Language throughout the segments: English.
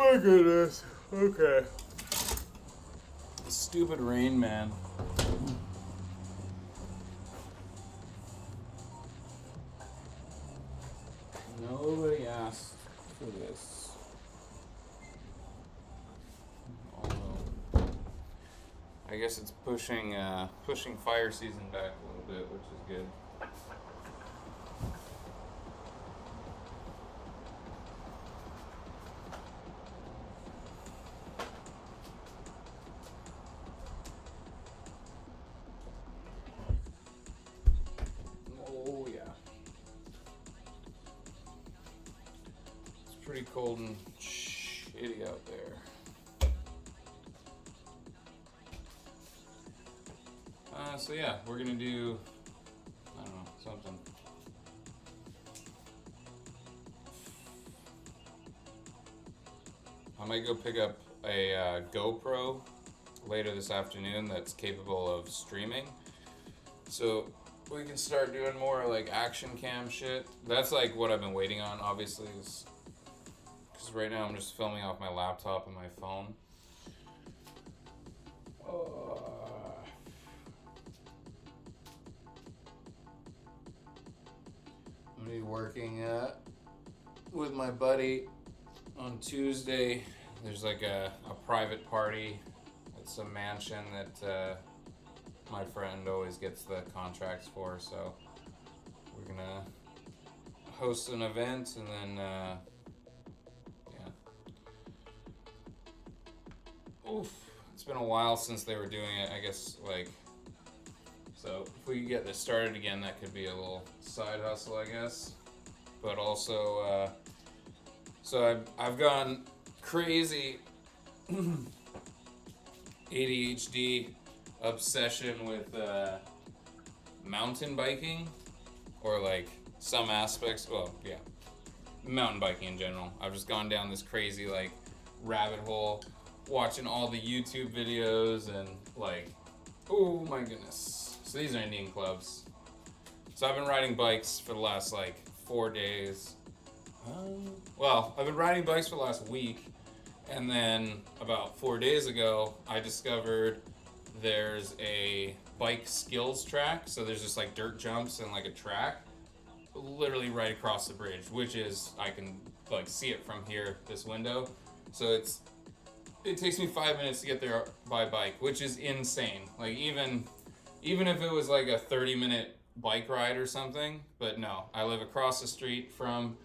Oh my goodness. Okay. Stupid rain, man. Nobody asked for this. Although, I guess it's pushing fire season back a little bit, which is good. Oh yeah. It's pretty cold and shitty out there. So yeah, we're gonna do, I don't know, something. I might go pick up a GoPro later this afternoon that's capable of streaming. So we can start doing more like action cam shit. That's like what I've been waiting on, obviously, because right now I'm just filming off my laptop and my phone. I'm gonna be working with my buddy on Tuesday. There's like a private party at some mansion that my friend always gets the contracts for, so we're gonna host an event and then yeah. Oof, it's been a while since they were doing it, I guess, like, so if we could get this started again, that could be a little side hustle, I guess. But also, so I've gone crazy ADHD obsession with mountain biking, or like some aspects, well, yeah, mountain biking in general. I've just gone down this crazy like rabbit hole, watching all the YouTube videos and like, oh my goodness. So these are Indian clubs. So I've been riding bikes for the last like 4 days. Well, I've been riding bikes for the last week, and then about 4 days ago, I discovered there's a bike skills track. So there's just like dirt jumps and like a track literally right across the bridge, which is, I can like see it from here, this window. So it takes me 5 minutes to get there by bike, which is insane. Like even if it was like a 30-minute bike ride or something, but no, I live across the street from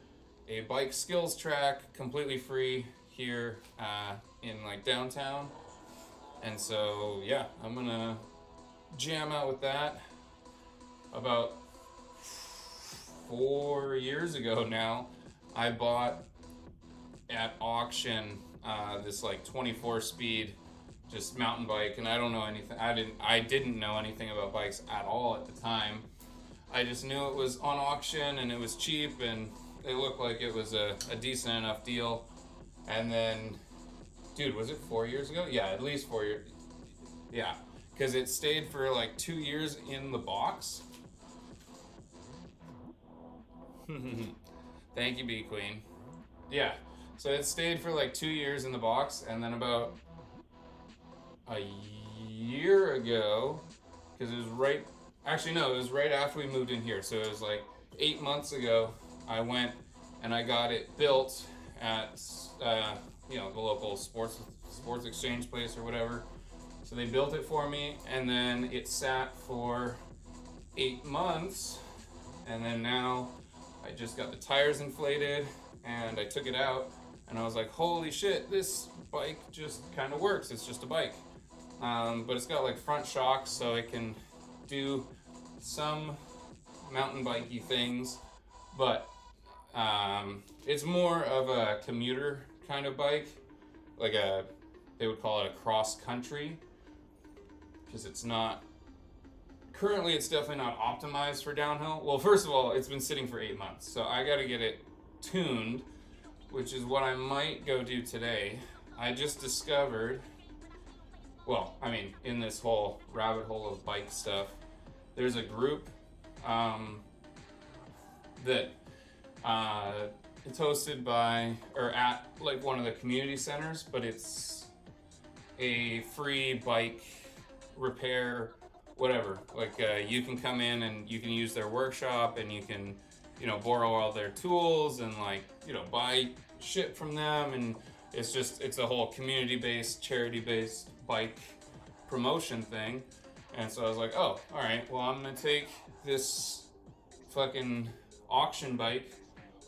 a bike skills track, completely free here in like downtown. And so yeah, I'm gonna jam out with that. About 4 years ago now, I bought at auction this like 24 speed just mountain bike, and I don't know anything. I didn't know anything about bikes at all at the time. I just knew it was on auction and it was cheap and it looked like it was a decent enough deal. And then, dude, was it 4 years ago? Yeah, at least 4 years. Yeah, because it stayed for like 2 years in the box. Thank you, Bee Queen. Yeah, so it stayed for like 2 years in the box, and then about a year ago, because it was right, actually no, it was right after we moved in here, so it was like 8 months ago, I went and I got it built at the local sports exchange place or whatever. So they built it for me, and then it sat for 8 months, and then now I just got the tires inflated and I took it out and I was like, holy shit, this bike just kind of works. It's just a bike. But it's got like front shocks, so it can do some mountain bikey things, but it's more of a commuter kind of bike, like they would call it a cross country, because it's definitely not optimized for downhill. Well, first of all, it's been sitting for 8 months, so I got to get it tuned, which is what I might go do today. I just discovered, well, I mean, in this whole rabbit hole of bike stuff, there's a group that It's hosted by, or at, like one of the community centers, but it's a free bike repair, whatever. Like you can come in and you can use their workshop, and you can, borrow all their tools and like, buy shit from them. And it's a whole community-based, charity-based bike promotion thing. And so I was like, oh, all right, well, I'm gonna take this fucking auction bike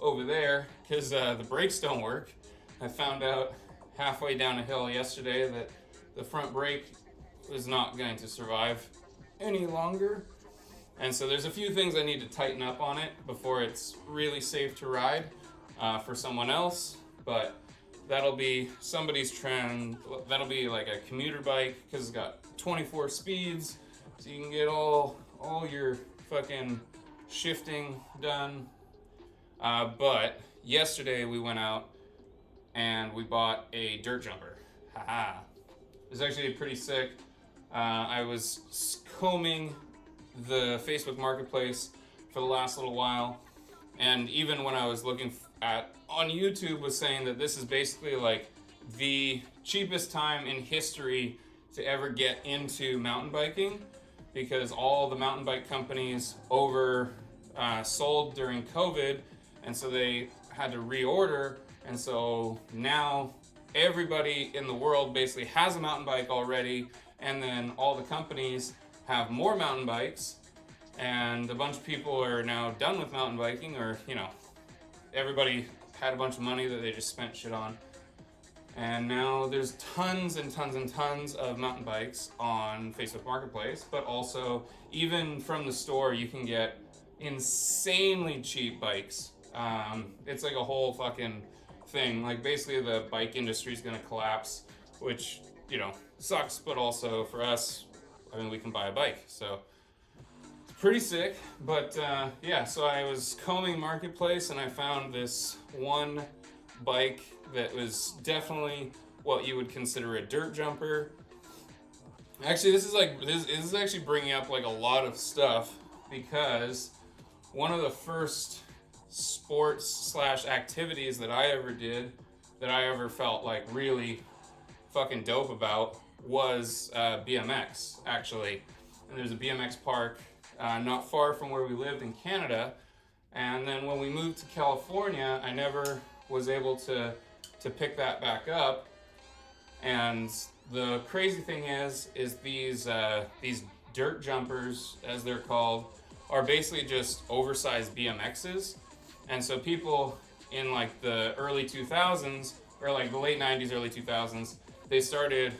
over there because the brakes don't work. I found out halfway down a hill yesterday that the front brake was not going to survive any longer. And so there's a few things I need to tighten up on it before it's really safe to ride for someone else. But that'll be somebody's trend. That'll be like a commuter bike because it's got 24 speeds, so you can get all your fucking shifting done. But yesterday we went out and we bought a dirt jumper. Haha. It was actually pretty sick. I was combing the Facebook Marketplace for the last little while, and even when I was looking at on YouTube, was saying that this is basically like the cheapest time in history to ever get into mountain biking, because all the mountain bike companies sold during COVID, and so they had to reorder, and so now everybody in the world basically has a mountain bike already, and then all the companies have more mountain bikes, and a bunch of people are now done with mountain biking, or everybody had a bunch of money that they just spent shit on. And now there's tons and tons and tons of mountain bikes on Facebook Marketplace, but also even from the store you can get insanely cheap bikes. It's like a whole fucking thing. Like basically the bike industry is gonna collapse, which, sucks, but also for us, we can buy a bike. So it's pretty sick. But yeah, so I was combing Marketplace and I found this one bike that was definitely what you would consider a dirt jumper. Actually, this is actually bringing up like a lot of stuff, because one of the first sports / activities that I ever did, that I ever felt like really fucking dope about, was BMX, actually. And there's a BMX park not far from where we lived in Canada. And then when we moved to California, I never was able to pick that back up. And the crazy thing is these dirt jumpers, as they're called, are basically just oversized BMXs. And so people in like the early 2000s, or like the late 90s, early 2000s, they started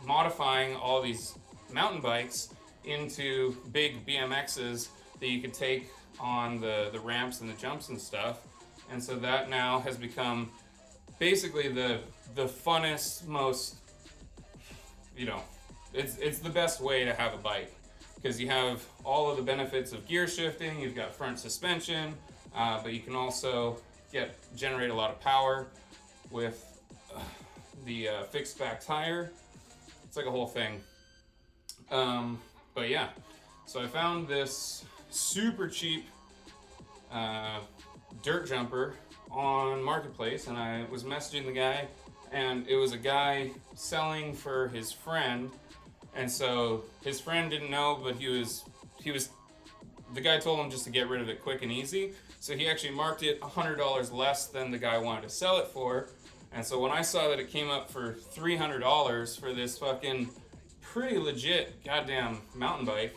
modifying all these mountain bikes into big BMXs that you could take on the ramps and the jumps and stuff. And so that now has become basically the funnest, most, it's the best way to have a bike, because you have all of the benefits of gear shifting. You've got front suspension, but you can also generate a lot of power with the fixed back tire. It's like a whole thing. But yeah, so I found this super cheap dirt jumper on Marketplace, and I was messaging the guy, and it was a guy selling for his friend. And so his friend didn't know, but the guy told him just to get rid of it quick and easy. So he actually marked it $100 less than the guy wanted to sell it for. And so when I saw that it came up for $300 for this fucking pretty legit goddamn mountain bike,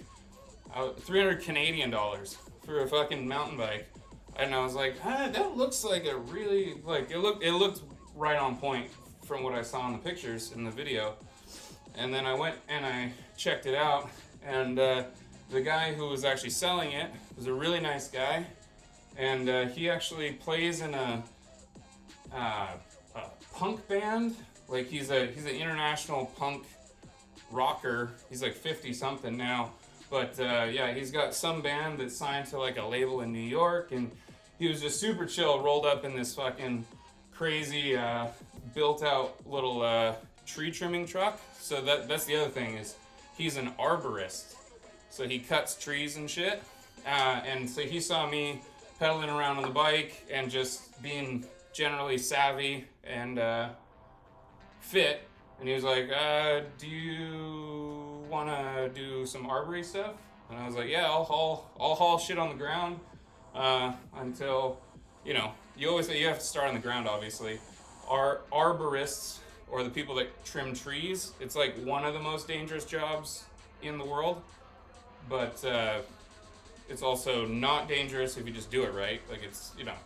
300 Canadian dollars for a fucking mountain bike, and I was like, that looks like a really, like, it looked right on point from what I saw in the pictures in the video. And then I went and I checked it out, and the guy who was actually selling it was a really nice guy, and he actually plays in a punk band. Like he's an international punk rocker. He's like 50 something now, but yeah, he's got some band that's signed to like a label in New York, and he was just super chill, rolled up in this fucking crazy built out little tree trimming truck. So that's the other thing, is he's an arborist, so he cuts trees and shit. And so he saw me pedaling around on the bike and just being generally savvy and fit. And he was like, do you want to do some arbory stuff? And I was like, yeah, I'll haul shit on the ground until, you know, you always say you have to start on the ground, obviously. Our arborists, or the people that trim trees, it's like one of the most dangerous jobs in the world. But it's also not dangerous if you just do it right. Like, it's, you know,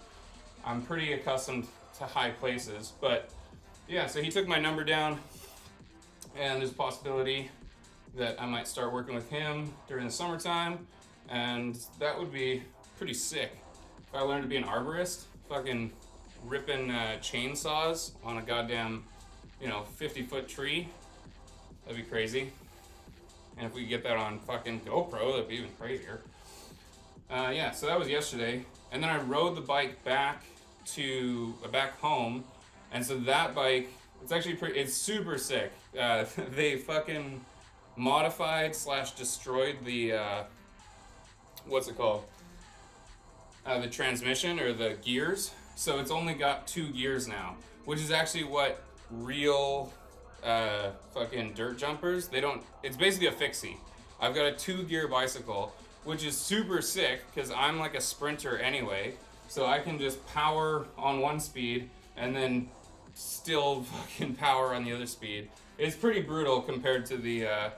I'm pretty accustomed to high places. But yeah, so he took my number down, and there's a possibility that I might start working with him during the summertime, and that would be pretty sick. If I learned to be an arborist, fucking ripping chainsaws on a goddamn, 50-foot tree, that'd be crazy. And if we get that on fucking GoPro, that'd be even crazier. Yeah, so that was yesterday, and then I rode the bike back home, and so that bike, it's actually it's super sick. They fucking modified / destroyed the what's it called? The transmission or the gears. So it's only got 2 gears now, which is actually what real fucking dirt jumpers, they don't. It's basically a fixie. I've got a 2-gear bicycle, which is super sick because I'm like a sprinter anyway. So I can just power on one speed and then still fucking power on the other speed. It's pretty brutal compared to the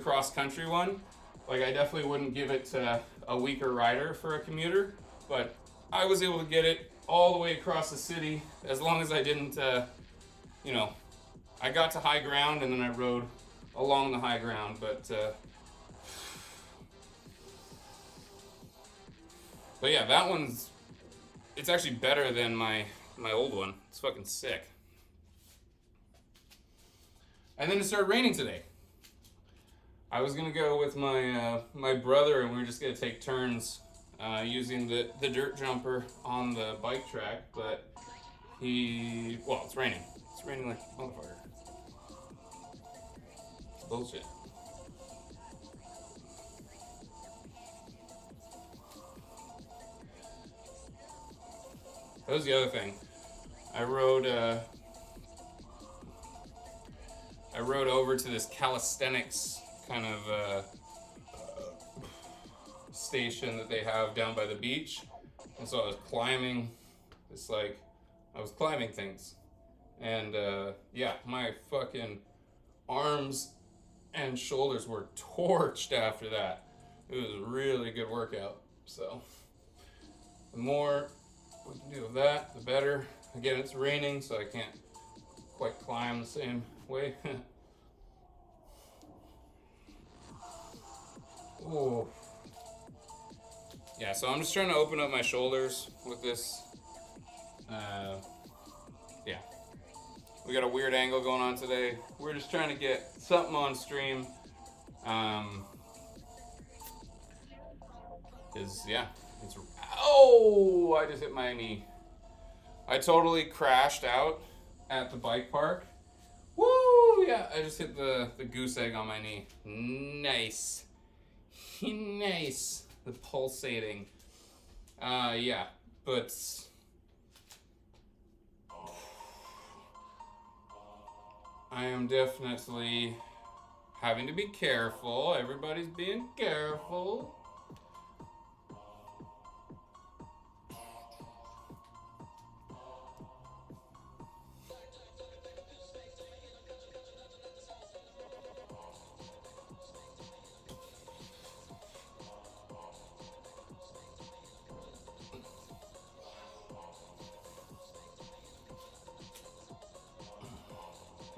cross country one. Like, I definitely wouldn't give it to a weaker rider for a commuter, but I was able to get it all the way across the city as long as I didn't, I got to high ground and then I rode along the high ground, but yeah, that one's, it's actually better than my old one. It's fucking sick. And then it started raining today. I was gonna go with my brother, and we were just gonna take turns using the dirt jumper on the bike track, but it's raining. It's raining like a motherfucker. It's bullshit. That was the other thing. I rode over to this calisthenics kind of station that they have down by the beach, and so I was climbing things, and yeah, my fucking arms and shoulders were torched after that. It was a really good workout. So the more we can do of that, the better. Again, it's raining, so I can't quite climb the same way. Oh. Yeah, so I'm just trying to open up my shoulders with this. Yeah. We got a weird angle going on today. We're just trying to get something on stream. Yeah, it's... Oh! I just hit my knee. I totally crashed out at the bike park. Woo! Yeah, I just hit the goose egg on my knee. Nice. Nice. The pulsating. Yeah, but I am definitely having to be careful. Everybody's being careful.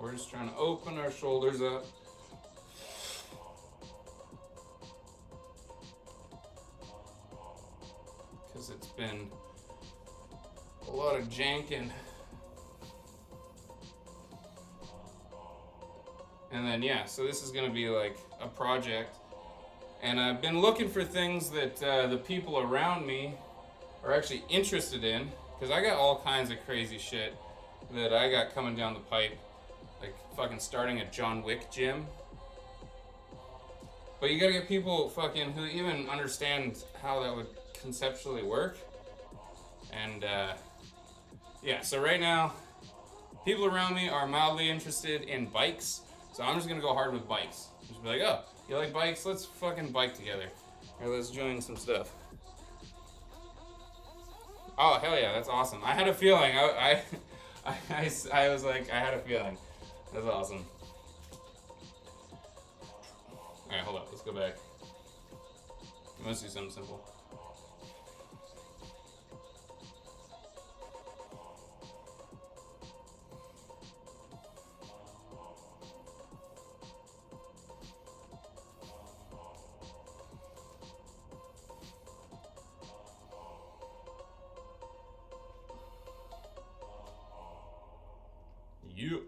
We're just trying to open our shoulders up. Because it's been a lot of janking. And then, yeah, so this is going to be like a project. And I've been looking for things that the people around me are actually interested in. Because I got all kinds of crazy shit that I got coming down the pipe. Like fucking starting a John Wick gym. But you gotta get people fucking who even understand how that would conceptually work. And yeah, so right now, people around me are mildly interested in bikes, so I'm just gonna go hard with bikes. Just be like, oh, you like bikes? Let's fucking bike together. Or let's join some stuff. Oh, hell yeah, that's awesome. I had a feeling. I was like, I had a feeling. That's awesome. Alright, hold up. Let's go back. Let's do something simple. You.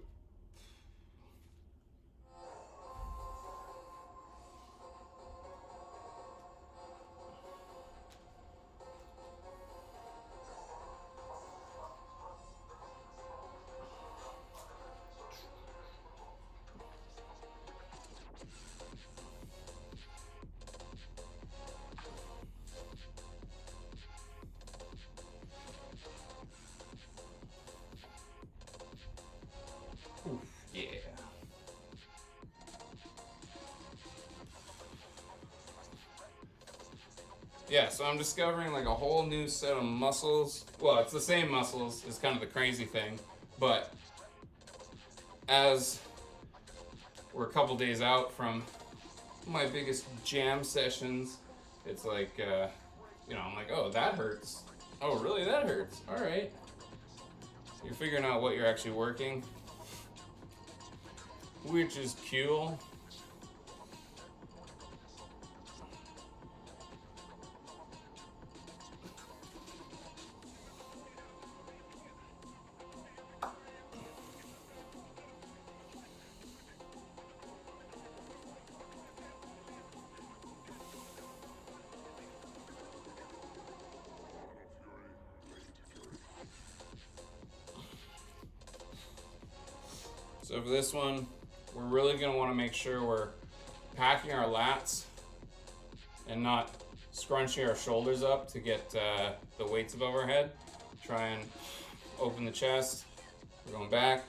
Oof, yeah. Yeah, so I'm discovering like a whole new set of muscles. Well, it's the same muscles, is kind of the crazy thing. But as we're a couple days out from my biggest jam sessions, it's like, I'm like, oh, that hurts. Oh, really? That hurts. All right. You're figuring out what you're actually working, which is cool. So for this one, we're really going to want to make sure we're packing our lats and not scrunching our shoulders up to get the weights above our head. Try and open the chest. We're going back.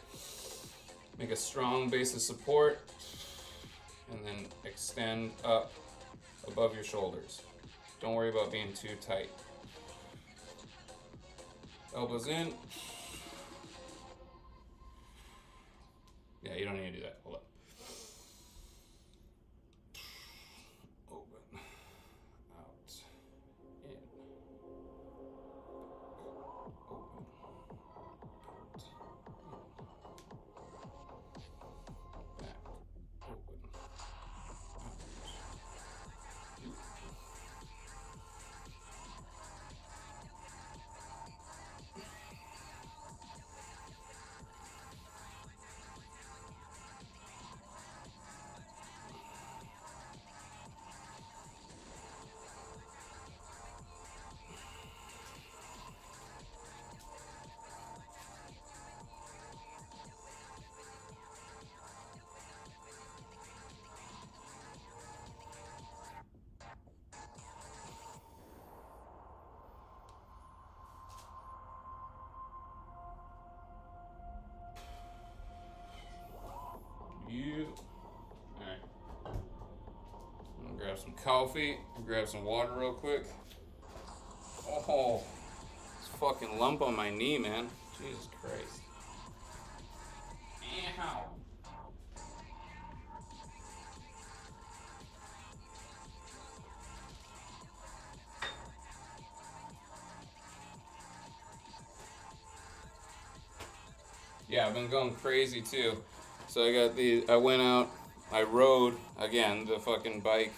Make a strong base of support. And then extend up above your shoulders. Don't worry about being too tight. Elbows in. Yeah, you don't need to do that. Hold up. Open. Out. In. Open. Out. In. Back. Open. Out. In. You. Alright. I'm gonna grab some coffee, grab some water real quick. Oh, this fucking lump on my knee, man. Jesus Christ. Ow. Yeah, I've been going crazy too. So I went out, I rode, again, the fucking bike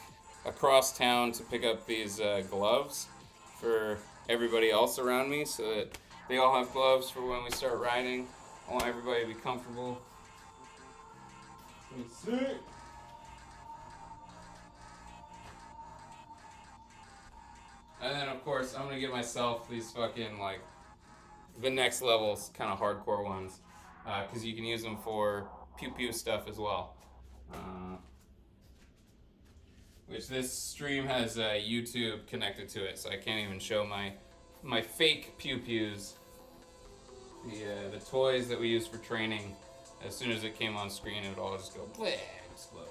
across town to pick up these gloves for everybody else around me so that they all have gloves for when we start riding. I want everybody to be comfortable. Let's see. And then, of course, I'm going to get myself these fucking, like, the next levels, kind of hardcore ones. Because you can use them for pew-pew stuff as well. Which this stream has YouTube connected to it, so I can't even show my my fake pew pews, the toys that we use for training. As soon as it came on screen, it would all just go bleh, explode.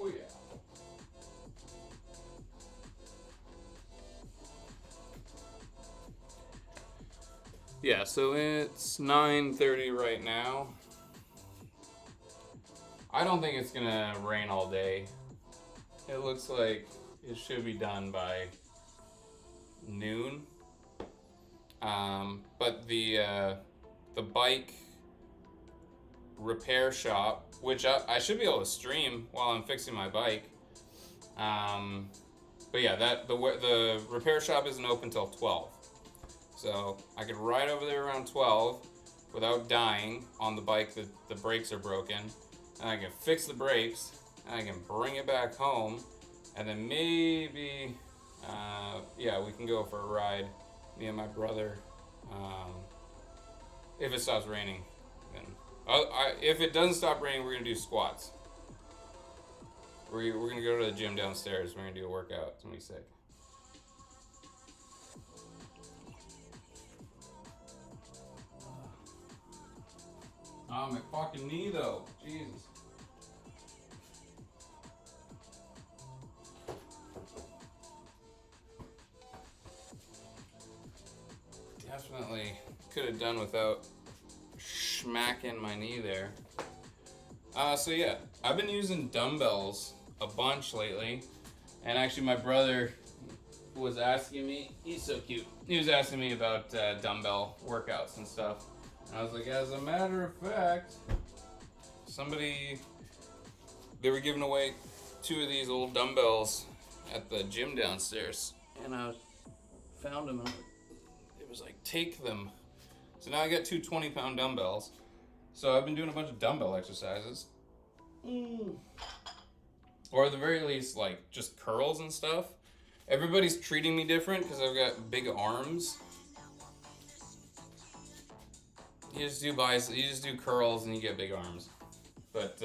Oh yeah. Yeah, so it's 9:30 right now. I don't think it's gonna rain all day. It looks like it should be done by noon. But the bike repair shop, which I should be able to stream while I'm fixing my bike. But yeah, the repair shop isn't open till 12. So I could ride over there around 12 without dying on the bike that the brakes are broken. And I can fix the brakes, and I can bring it back home, and then maybe, we can go for a ride, me and my brother. If it stops raining, then if it doesn't stop raining, we're gonna do squats. We're gonna go to the gym downstairs. We're gonna do a workout. It's gonna be sick. Oh, my fucking knee though. Jesus. Definitely could have done without smacking my knee there. So yeah, I've been using dumbbells a bunch lately. And actually my brother was asking me, he's so cute. He was asking me about dumbbell workouts and stuff. And I was like, as a matter of fact, they were giving away 2 of these old dumbbells at the gym downstairs. And I found them and it was like, take them. So now I got 2 20-pound dumbbells. So I've been doing a bunch of dumbbell exercises. Or at the very least, like, just curls and stuff. Everybody's treating me different because I've got big arms. You just do curls and you get big arms. But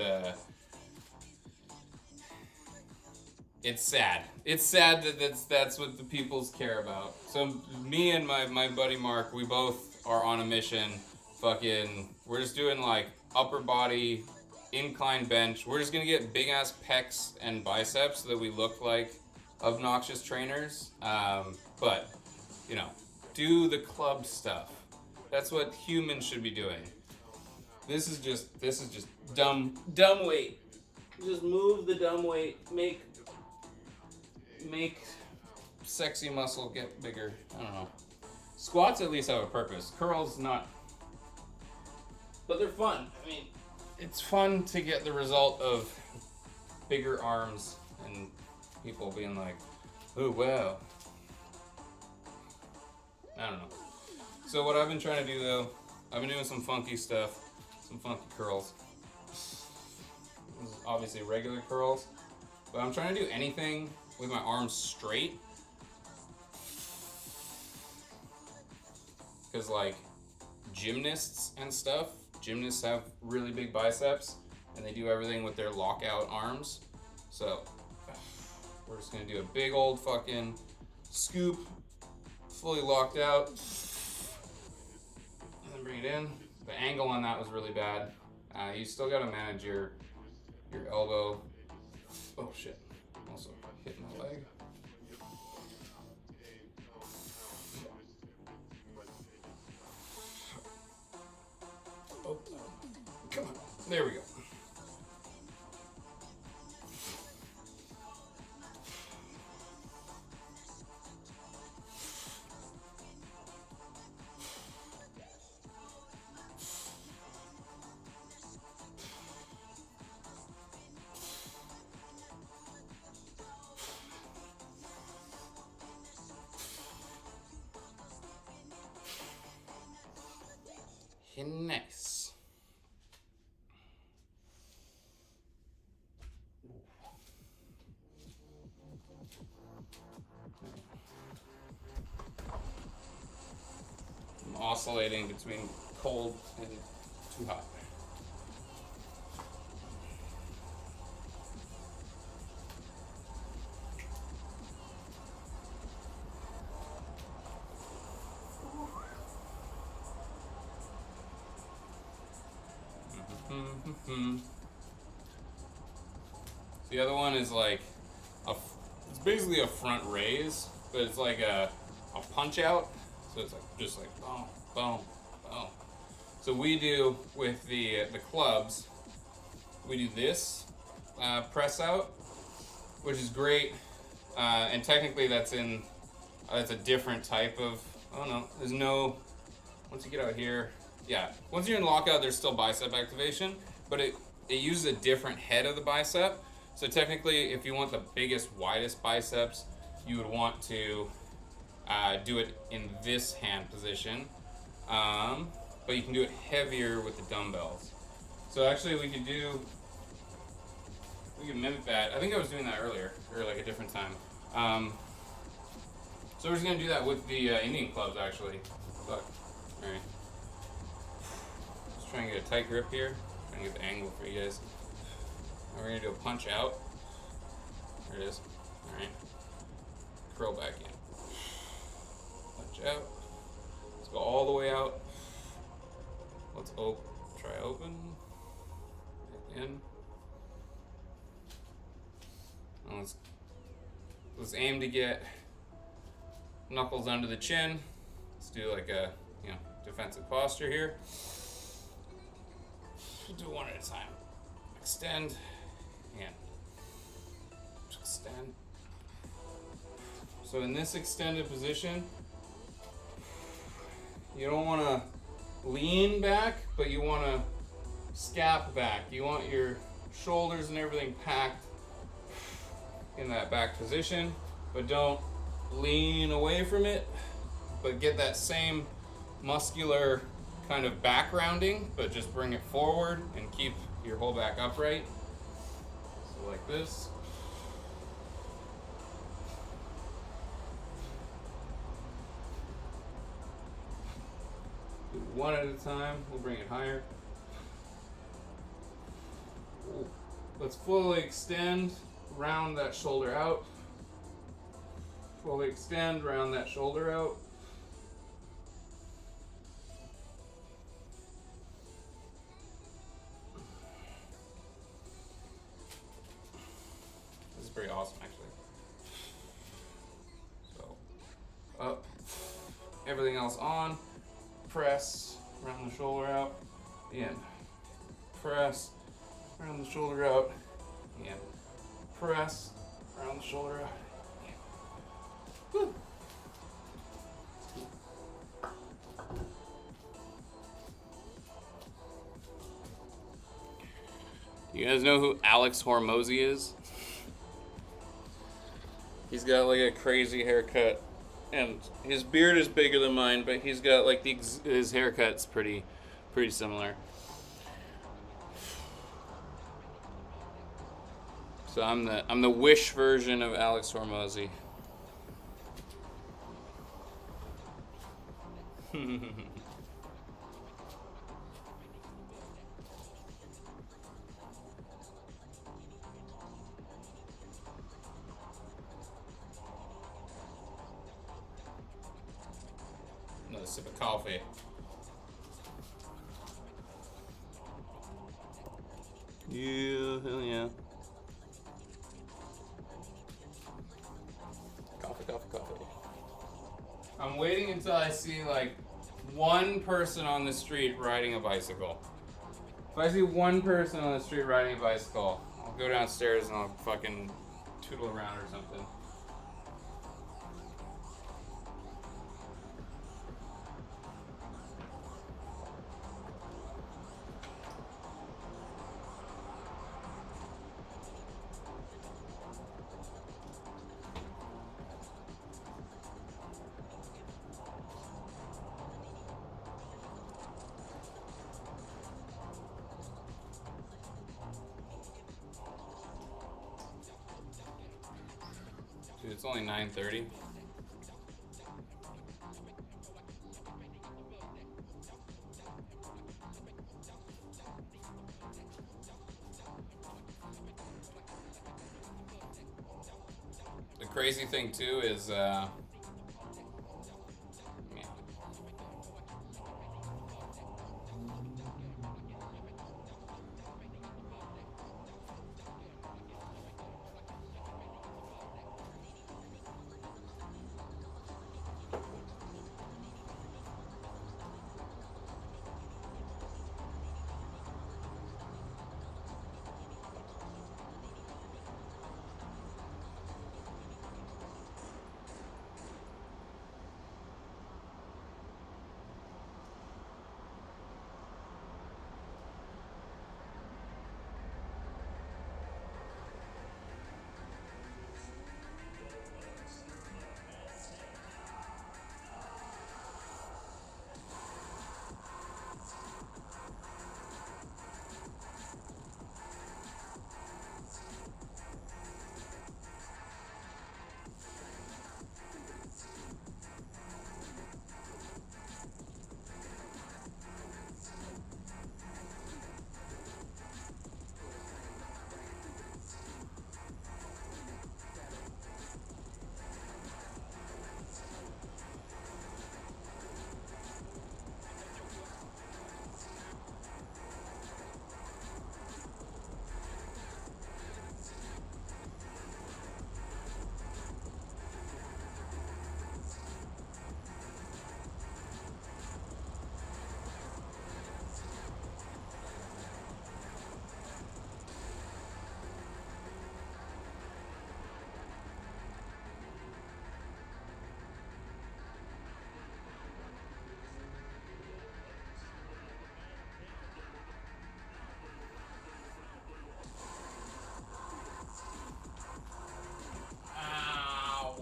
it's sad. It's sad that that's what the peoples care about. So me and my buddy Mark, we both are on a mission. We're just doing like upper body incline bench. We're just gonna get big ass pecs and biceps so that we look like obnoxious trainers. But do the club stuff. That's what humans should be doing. This is just dumb weight. Just move the dumb weight. Make sexy muscle get bigger. I don't know. Squats at least have a purpose. Curls not. But they're fun. I mean, it's fun to get the result of bigger arms and people being like, "Oh wow." I don't know. So what I've been trying to do though, I've been doing some funky stuff, some funky curls. This is obviously regular curls, but I'm trying to do anything with my arms straight. Because like gymnasts have really big biceps and they do everything with their lockout arms. So we're just gonna do a big old fucking scoop, fully locked out. Bring it in. The angle on that was really bad. You still gotta manage your elbow. Oh shit! Also hit my leg. Oh, come on! There we go. Fucking nice. I'm oscillating between cold and too hot. The other one is like it's basically a front raise, but it's like a punch out. So it's like just like boom, boom, boom. So we do with the clubs, we do this press out, which is great, and technically that's a different type of. Oh no, there's no. Once you get out here, yeah. Once you're in lockout, there's still bicep activation, but it uses a different head of the bicep. So technically, if you want the biggest, widest biceps, you would want to do it in this hand position. But you can do it heavier with the dumbbells. So actually, we could mimic that. I think I was doing that earlier, or like a different time. So we're just gonna do that with the Indian clubs, actually. Fuck. All right. Just trying to get a tight grip here. Trying to get the angle for you guys. Now we're gonna do a punch out. There it is. All right. Curl back in. Punch out. Let's go all the way out. Let's try open. Back in. And let's aim to get knuckles under the chin. Let's do like a defensive posture here. We'll do one at a time. Extend and extend. So in this extended position, you don't want to lean back, but you want to scap back. You want your shoulders and everything packed in that back position, but don't lean away from it, but get that same muscular kind of backgrounding, but just bring it forward and keep your whole back upright. So like this. Do one at a time. We'll bring it higher. Let's fully extend, round that shoulder out. Fully extend, round that shoulder out. This is pretty awesome, actually. So, up. Everything else on. Press, round the shoulder out. In. Press, round the shoulder out. In. Press, round the shoulder out. Woo. You guys know who Alex Hormozy is? He's got like a crazy haircut, and his beard is bigger than mine, but he's got like his haircut's pretty similar. So I'm the Wish version of Alex Hormozy. Another sip of coffee. Yeah, hell yeah. Coffee. I'm waiting until I see like one person on the street riding a bicycle. If I see one person on the street riding a bicycle, I'll go downstairs and I'll fucking tootle around or something. only 9:30. The crazy thing too is, yeah.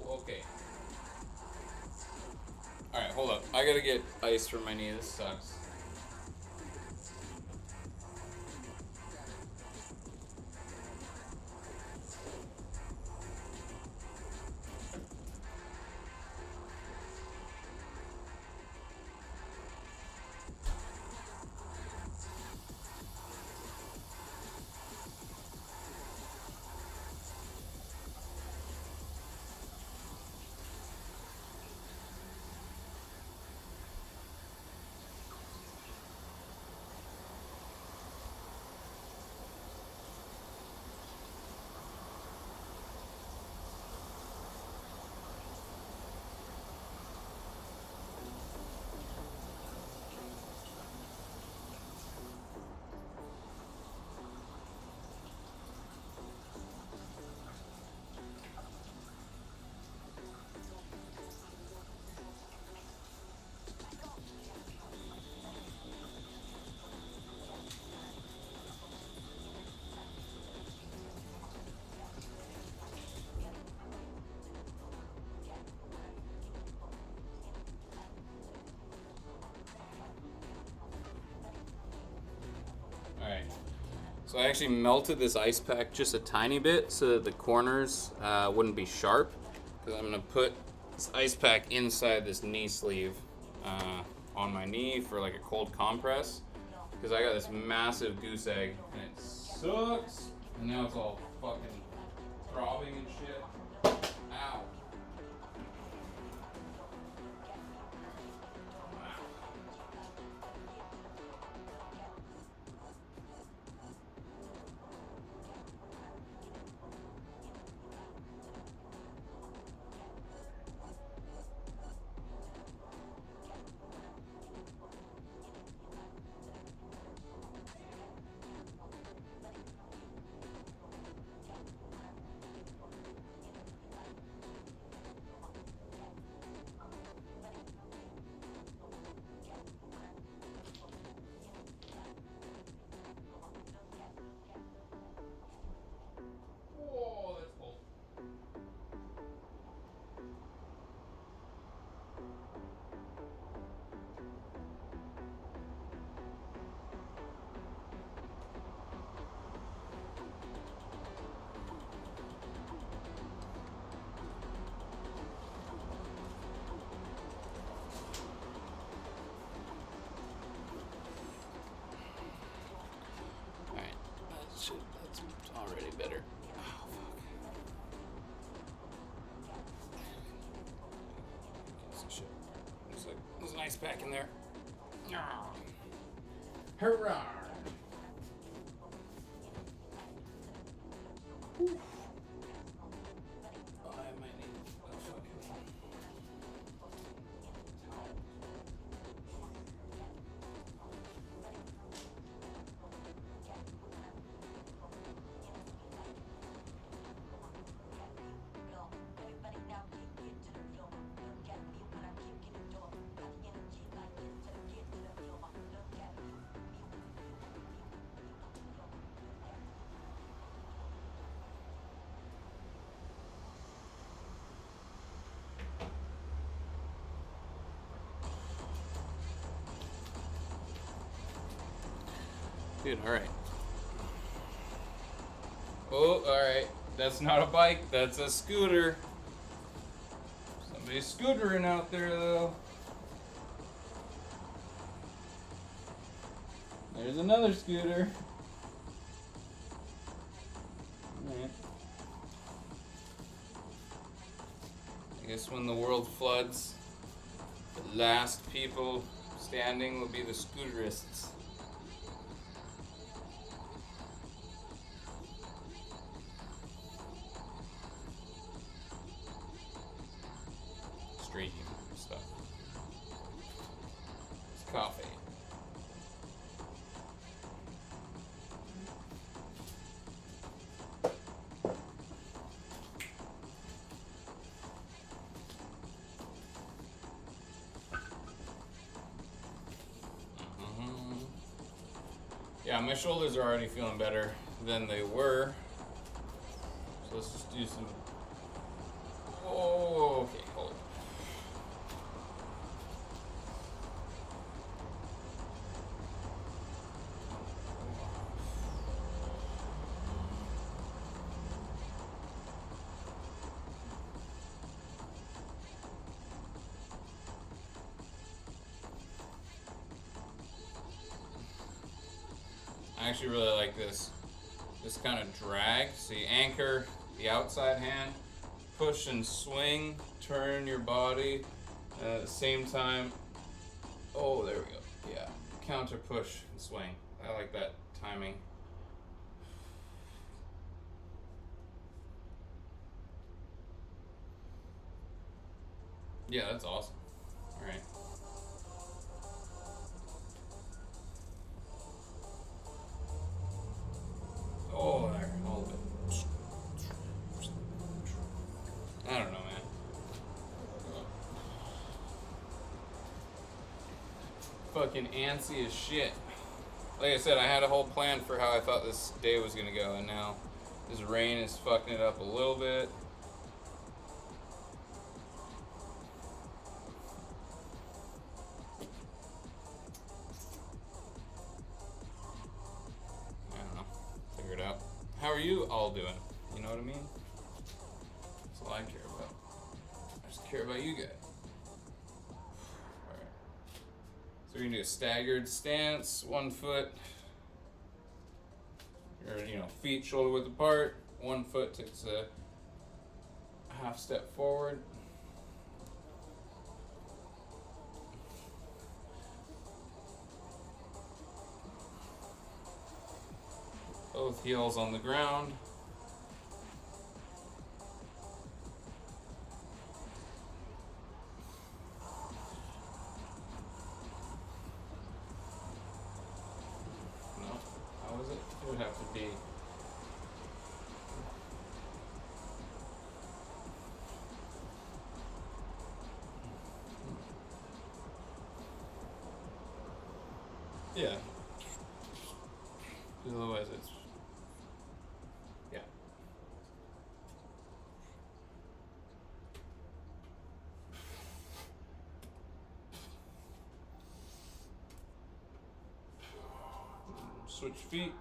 Okay. Alright, hold up. I gotta get ice for my knee. This sucks. Alright. So I actually melted this ice pack just a tiny bit so that the corners wouldn't be sharp. Because I'm going to put this ice pack inside this knee sleeve on my knee for like a cold compress. Because I got this massive goose egg and it sucks. And now it's all fucking throbbing and shit. Ow. shit, that's already better. Oh, fuck. Shit. There's an ice pack in there. Hurrah! Whew. Oh, I might need a fucking towel. Dude, alright. Oh, alright. That's not a bike, that's a scooter. Somebody's scootering out there, though. There's another scooter. Alright. I guess when the world floods, the last people standing will be the scooterists. Street stuff. It's coffee. Yeah, my shoulders are already feeling better than they were. So let's just do some. Oh, okay, hold on. I actually really like this kind of drag. So you anchor the outside hand, push and swing, turn your body, and at the same time, oh, there we go. Yeah, counter push and swing. I like that timing. Yeah, that's awesome. All right. Oh, there, all of it. I don't know, man. Fucking antsy as shit. Like I said, I had a whole plan for how I thought this day was gonna go, and now this rain is fucking it up a little bit. I don't know. Figure it out. How are you all doing? You know what I mean? That's all I care about. I just care about you guys. Alright. So we're gonna do a staggered stance, 1 foot, or feet shoulder width apart. 1 foot takes a half step forward. Both heels on the ground. No, how is it? It would have to be. Yeah. Otherwise, it's. Yeah. Switch feet.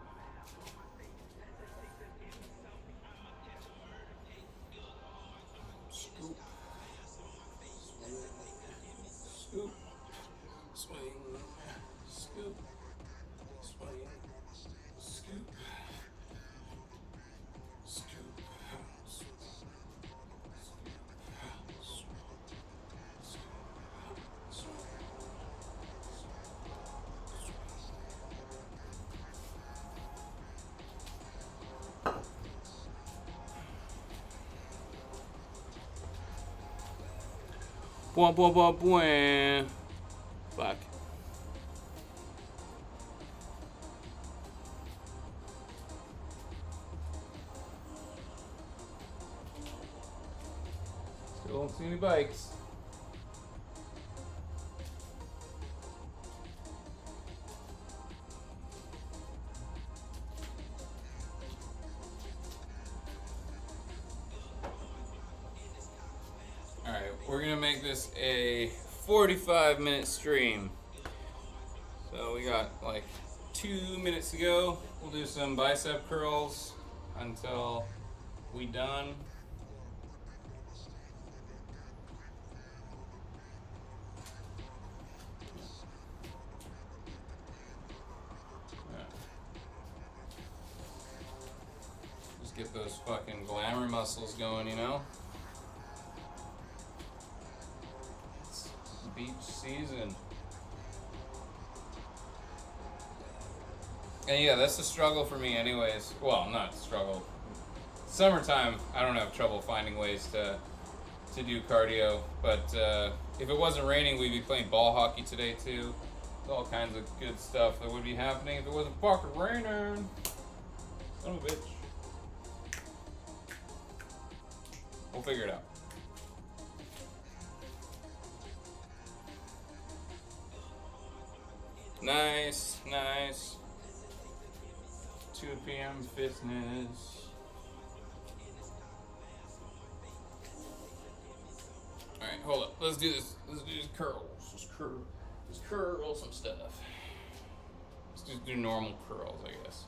Scoop. Swing. Scoop. Swing. Scoop. Swing. Scoop. Bwah, bwah, bwah, bwah. Fuck. Still don't see any bikes. Alright, we're gonna make this a 45-minute stream. So we got like 2 minutes to go. We'll do some bicep curls until we done. Just get those fucking glamour muscles going, you know? It's beach season. And yeah, that's the struggle for me anyways. Well, not struggle. Summertime, I don't have trouble finding ways to do cardio. But if it wasn't raining, we'd be playing ball hockey today too. There's all kinds of good stuff that would be happening if it wasn't fucking raining. Son of a bitch. We'll figure it out. Nice, nice. 2 p.m. fitness. Alright, hold up. Let's do this. Let's do these curls. Just curl some stuff. Let's just do normal curls, I guess.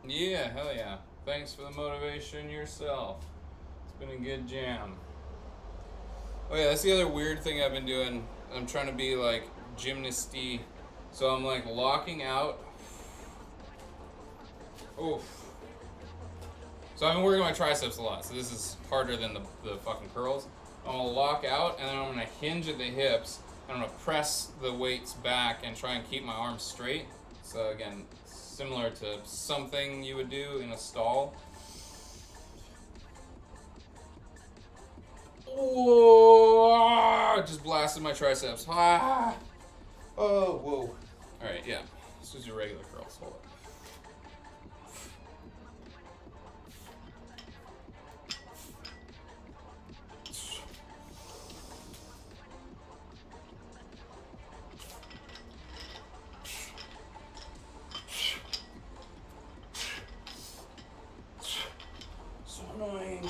Yeah, hell yeah. Thanks for the motivation yourself. It's been a good jam. Oh yeah, that's the other weird thing I've been doing. I'm trying to be like gymnasty. So I'm like locking out. Oof. So I've been working my triceps a lot. So this is harder than the fucking curls. I'm gonna lock out and then I'm gonna hinge at the hips. And I'm gonna press the weights back and try and keep my arms straight. So again, similar to something you would do in a stall. Oh, just blasted my triceps. Ah. Oh, whoa. Alright, yeah. Let's just do regular curls. Hold up. So annoying.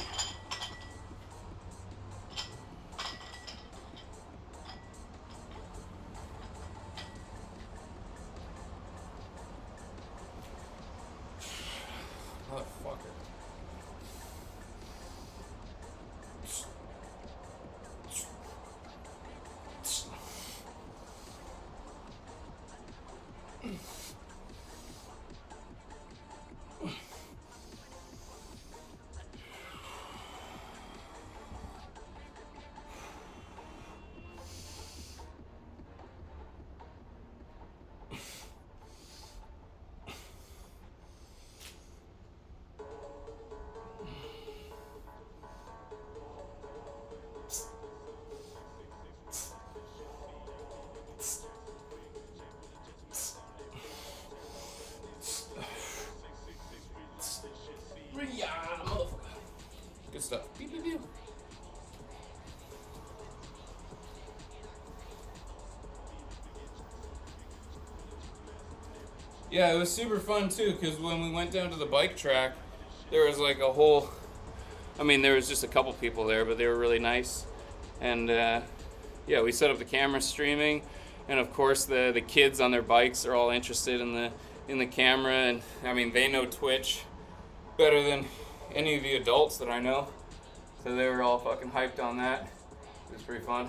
Motherfucker. Good stuff. Pew, pew, pew. Yeah, it was super fun too, because when we went down to the bike track, there was like a whole, I mean, there was just a couple people there, but they were really nice. And yeah, we set up the camera streaming, and of course the kids on their bikes are all interested in the camera, and I mean, they know Twitch better than any of the adults that I know. So they were all fucking hyped on that. It was pretty fun.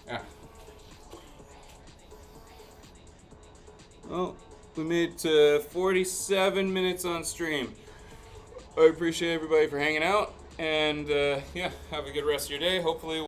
Yeah. Well, we made it to 47 minutes on stream. I appreciate everybody for hanging out, and yeah, have a good rest of your day. Hopefully